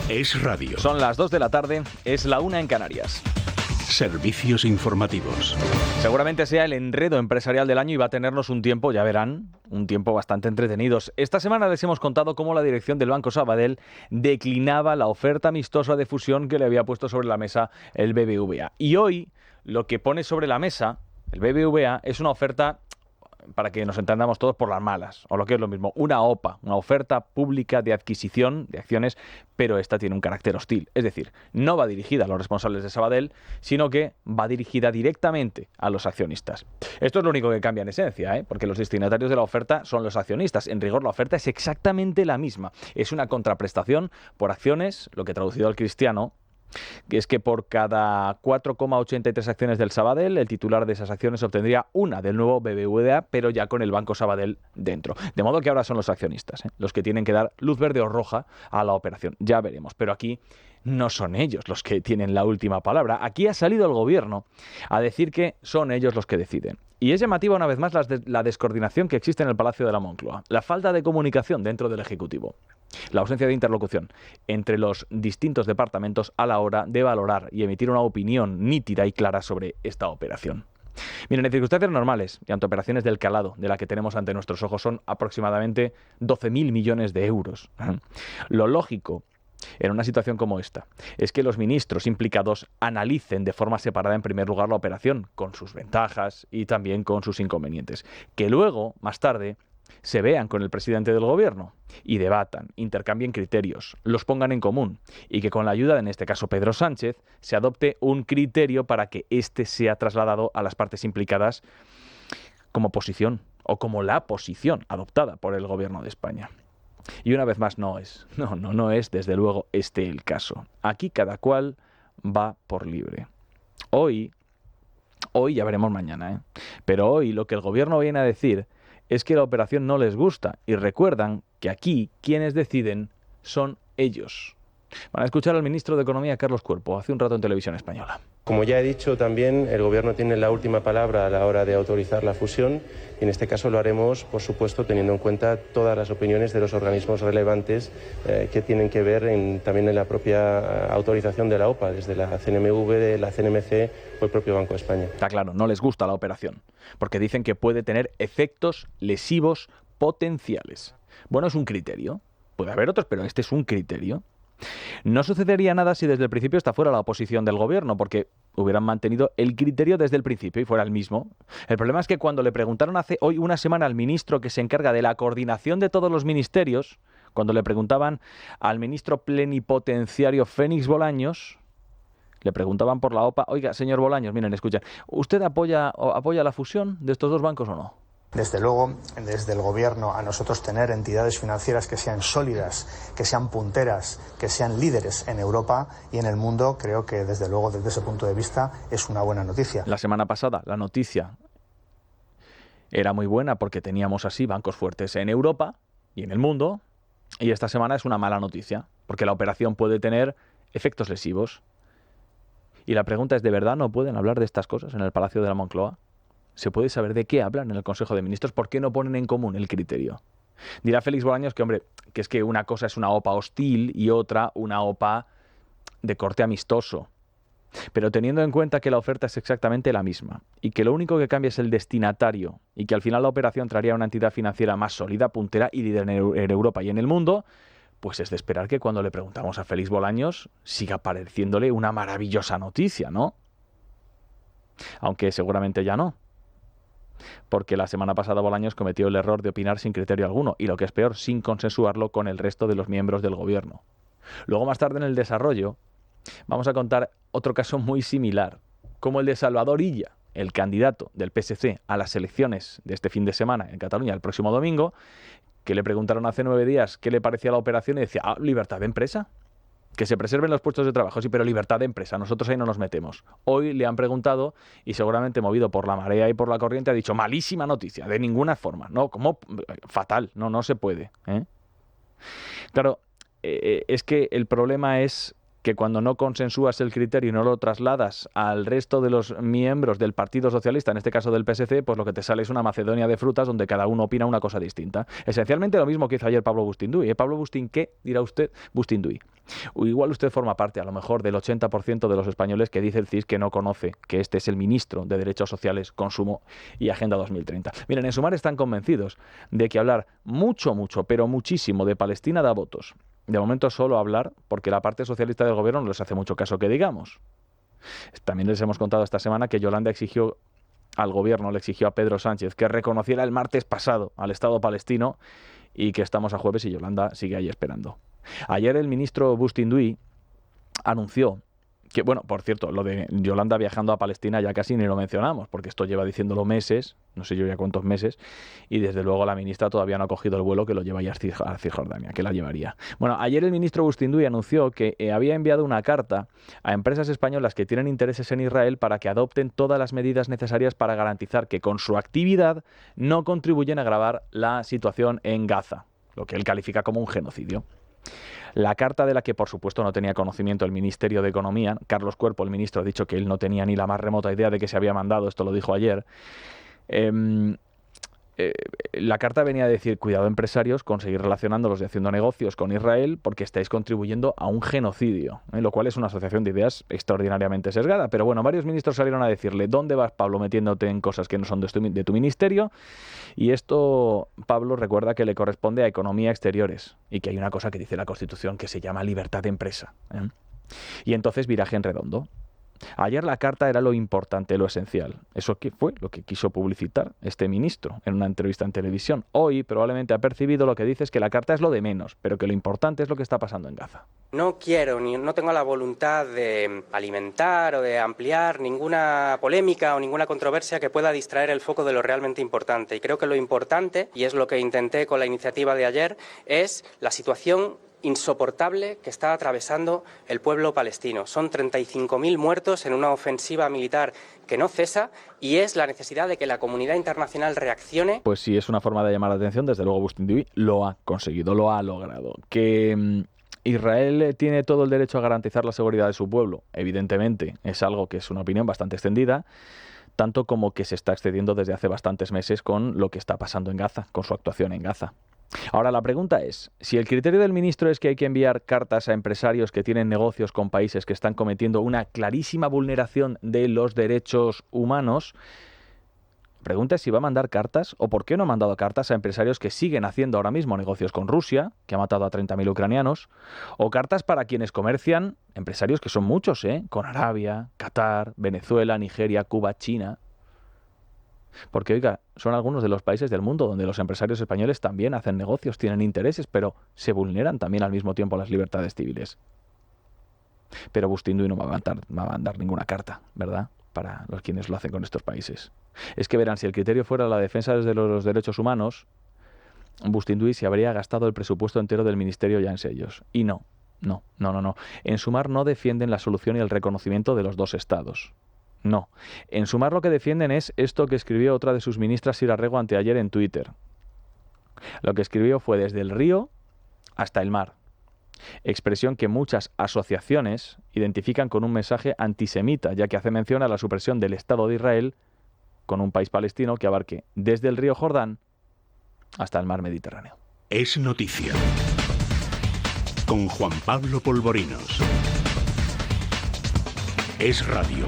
Es radio. Son las 2 de la tarde, es la 1 en Canarias. Servicios informativos. Seguramente sea el enredo empresarial del año y va a tenernos un tiempo, ya verán, un tiempo bastante entretenidos. Esta semana les hemos contado cómo la dirección del Banco Sabadell declinaba la oferta amistosa de fusión que le había puesto sobre la mesa el BBVA. Y hoy lo que pone sobre la mesa el BBVA es una oferta, para que nos entendamos todos, por las malas, o lo que es lo mismo, una OPA, una oferta pública de adquisición de acciones, pero esta tiene un carácter hostil. Es decir, no va dirigida a los responsables de Sabadell, sino que va dirigida directamente a los accionistas. Esto es lo único que cambia en esencia, porque los destinatarios de la oferta son los accionistas. En rigor, la oferta es exactamente la misma. Es una contraprestación por acciones, lo que traducido al cristiano, que es que por cada 4,83 acciones del Sabadell, el titular de esas acciones obtendría una del nuevo BBVA, pero ya con el Banco Sabadell dentro. De modo que ahora son los accionistas, los que tienen que dar luz verde o roja a la operación. Ya veremos, pero aquí no son ellos los que tienen la última palabra. Aquí ha salido el gobierno a decir que son ellos los que deciden. Y es llamativa una vez más la descoordinación que existe en el Palacio de la Moncloa, la falta de comunicación dentro del Ejecutivo, la ausencia de interlocución entre los distintos departamentos a la hora de valorar y emitir una opinión nítida y clara sobre esta operación. Miren, en circunstancias normales y ante operaciones del calado de la que tenemos ante nuestros ojos son aproximadamente 12.000 millones de euros. Lo lógico en una situación como esta es que los ministros implicados analicen de forma separada en primer lugar la operación, con sus ventajas y también con sus inconvenientes, que luego, más tarde, se vean con el presidente del gobierno y debatan, intercambien criterios, los pongan en común y que con la ayuda de, en este caso, Pedro Sánchez, se adopte un criterio para que éste sea trasladado a las partes implicadas como posición o como la posición adoptada por el gobierno de España. Y una vez más no es desde luego este el caso. Aquí cada cual va por libre. Hoy ya veremos mañana, pero hoy lo que el gobierno viene a decir es que la operación no les gusta y recuerdan que aquí quienes deciden son ellos. Van a escuchar al ministro de Economía, Carlos Cuerpo, hace un rato en Televisión Española. Como ya he dicho también, el Gobierno tiene la última palabra a la hora de autorizar la fusión y en este caso lo haremos, por supuesto, teniendo en cuenta todas las opiniones de los organismos relevantes que tienen que ver también en la propia autorización de la OPA, desde la CNMV, de la CNMC o el propio Banco de España. Está claro, no les gusta la operación, porque dicen que puede tener efectos lesivos potenciales. Bueno, es un criterio, puede haber otros, pero este es un criterio. No sucedería nada si desde el principio esta fuera la oposición del gobierno, porque hubieran mantenido el criterio desde el principio y fuera el mismo. El problema es que cuando le preguntaron hace hoy una semana al ministro que se encarga de la coordinación de todos los ministerios, cuando le preguntaban al ministro plenipotenciario Félix Bolaños, le preguntaban por la OPA, oiga, señor Bolaños, miren, escuchen, ¿usted apoya la fusión de estos dos bancos o no? Desde luego, desde el Gobierno, a nosotros tener entidades financieras que sean sólidas, que sean punteras, que sean líderes en Europa y en el mundo, creo que desde luego desde ese punto de vista es una buena noticia. La semana pasada la noticia era muy buena porque teníamos así bancos fuertes en Europa y en el mundo, y esta semana es una mala noticia porque la operación puede tener efectos lesivos. Y la pregunta es, ¿de verdad no pueden hablar de estas cosas en el Palacio de la Moncloa? ¿Se puede saber de qué hablan en el Consejo de Ministros? ¿Por qué no ponen en común el criterio? Dirá Félix Bolaños que, hombre, que es que una cosa es una OPA hostil y otra una OPA de corte amistoso. Pero teniendo en cuenta que la oferta es exactamente la misma y que lo único que cambia es el destinatario y que al final la operación traería una entidad financiera más sólida, puntera y líder en Europa y en el mundo, pues es de esperar que cuando le preguntamos a Félix Bolaños siga pareciéndole una maravillosa noticia, ¿no? Aunque seguramente ya no. Porque la semana pasada Bolaños cometió el error de opinar sin criterio alguno y, lo que es peor, sin consensuarlo con el resto de los miembros del gobierno. Luego, más tarde en el desarrollo, vamos a contar otro caso muy similar, como el de Salvador Illa, el candidato del PSC a las elecciones de este fin de semana en Cataluña el próximo domingo, que le preguntaron hace 9 días qué le parecía la operación y decía, libertad de empresa. Que se preserven los puestos de trabajo, sí, pero libertad de empresa, nosotros ahí no nos metemos. Hoy le han preguntado y seguramente movido por la marea y por la corriente ha dicho, malísima noticia, de ninguna forma, no, como fatal, no se puede. Claro, es que el problema es que cuando no consensúas el criterio y no lo trasladas al resto de los miembros del Partido Socialista, en este caso del PSC, pues lo que te sale es una Macedonia de frutas donde cada uno opina una cosa distinta. Esencialmente lo mismo que hizo ayer Pablo Bustinduy. Pablo Bustín, ¿qué? Dirá usted, Bustinduy. O igual usted forma parte, a lo mejor, del 80% de los españoles que dice el CIS que no conoce que este es el ministro de Derechos Sociales, Consumo y Agenda 2030. Miren, en Sumar están convencidos de que hablar mucho, pero muchísimo de Palestina da votos. De momento solo hablar porque la parte socialista del gobierno no les hace mucho caso que digamos. También les hemos contado esta semana que Yolanda exigió al gobierno, le exigió a Pedro Sánchez que reconociera el martes pasado al Estado palestino y que estamos a jueves y Yolanda sigue ahí esperando. Ayer el ministro Bustinduy anunció que, bueno, por cierto, lo de Yolanda viajando a Palestina ya casi ni lo mencionamos, porque esto lleva diciéndolo meses, no sé yo ya cuántos meses, y desde luego la ministra todavía no ha cogido el vuelo que lo lleva ya a Cisjordania, que la llevaría. Bueno, ayer el ministro Bustinduy anunció que había enviado una carta a empresas españolas que tienen intereses en Israel para que adopten todas las medidas necesarias para garantizar que con su actividad no contribuyen a agravar la situación en Gaza, lo que él califica como un genocidio. La carta, de la que por supuesto no tenía conocimiento el Ministerio de Economía, Carlos Cuerpo, el ministro, ha dicho que él no tenía ni la más remota idea de que se había mandado, esto lo dijo ayer. La carta venía a decir, cuidado empresarios con seguir relacionándolos y haciendo negocios con Israel porque estáis contribuyendo a un genocidio, lo cual es una asociación de ideas extraordinariamente sesgada. Pero bueno, varios ministros salieron a decirle, ¿dónde vas, Pablo, metiéndote en cosas que no son de tu ministerio? Y esto, Pablo, recuerda que le corresponde a Economía Exteriores y que hay una cosa que dice la Constitución que se llama libertad de empresa. Y entonces viraje en redondo. Ayer la carta era lo importante, lo esencial. Eso que fue lo que quiso publicitar este ministro en una entrevista en televisión. Hoy probablemente ha percibido lo que dice es que la carta es lo de menos, pero que lo importante es lo que está pasando en Gaza. No quiero ni no tengo la voluntad de alimentar o de ampliar ninguna polémica o ninguna controversia que pueda distraer el foco de lo realmente importante. Y creo que lo importante, y es lo que intenté con la iniciativa de ayer, es la situación insoportable que está atravesando el pueblo palestino. Son 35.000 muertos en una ofensiva militar que no cesa y es la necesidad de que la comunidad internacional reaccione. Pues sí, es una forma de llamar la atención. Desde luego Bustinduy lo ha conseguido, lo ha logrado. Que Israel tiene todo el derecho a garantizar la seguridad de su pueblo. Evidentemente, es algo que es una opinión bastante extendida, tanto como que se está excediendo desde hace bastantes meses con lo que está pasando en Gaza, con su actuación en Gaza. Ahora, la pregunta es, si el criterio del ministro es que hay que enviar cartas a empresarios que tienen negocios con países que están cometiendo una clarísima vulneración de los derechos humanos, la pregunta es si va a mandar cartas o por qué no ha mandado cartas a empresarios que siguen haciendo ahora mismo negocios con Rusia, que ha matado a 30.000 ucranianos, o cartas para quienes comercian, empresarios que son muchos, con Arabia, Qatar, Venezuela, Nigeria, Cuba, China. Porque, oiga, son algunos de los países del mundo donde los empresarios españoles también hacen negocios, tienen intereses, pero se vulneran también al mismo tiempo las libertades civiles. Pero Bustinduy no va a mandar ninguna carta, ¿verdad?, para los quienes lo hacen con estos países. Es que verán, si el criterio fuera la defensa de los derechos humanos, Bustinduy se habría gastado el presupuesto entero del ministerio ya en sellos. Y no. En Sumar no defienden la solución y el reconocimiento de los dos estados. No. En Sumar lo que defienden es esto que escribió otra de sus ministras, Sira Rego, anteayer en Twitter. Lo que escribió fue desde el río hasta el mar. Expresión que muchas asociaciones identifican con un mensaje antisemita, ya que hace mención a la supresión del Estado de Israel con un país palestino que abarque desde el río Jordán hasta el mar Mediterráneo. Es noticia. Con Juan Pablo Polvorinos. Es radio.